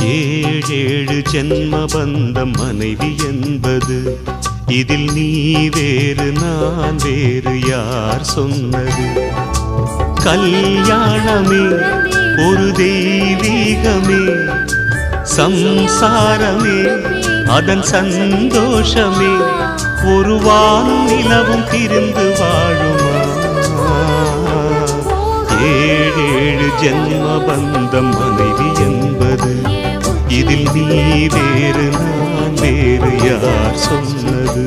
ஏழேழு ஜென்ம பந்தம் மனைவி என்பது, இதில் நீ வேறு நான் வேறு யார் சொன்னது? கல்யாணமே ஒரு தெய்வீகமே, சம்சாரமே அதன் சந்தோஷமே, ஒரு வானும் நிலவும் பிரிந்து வாழுமா? ஏழேழு ஜென்ம பந்தம் மனைவி என்பது, இதில் நீ வேறு நான் வேறு யார் சொன்னது?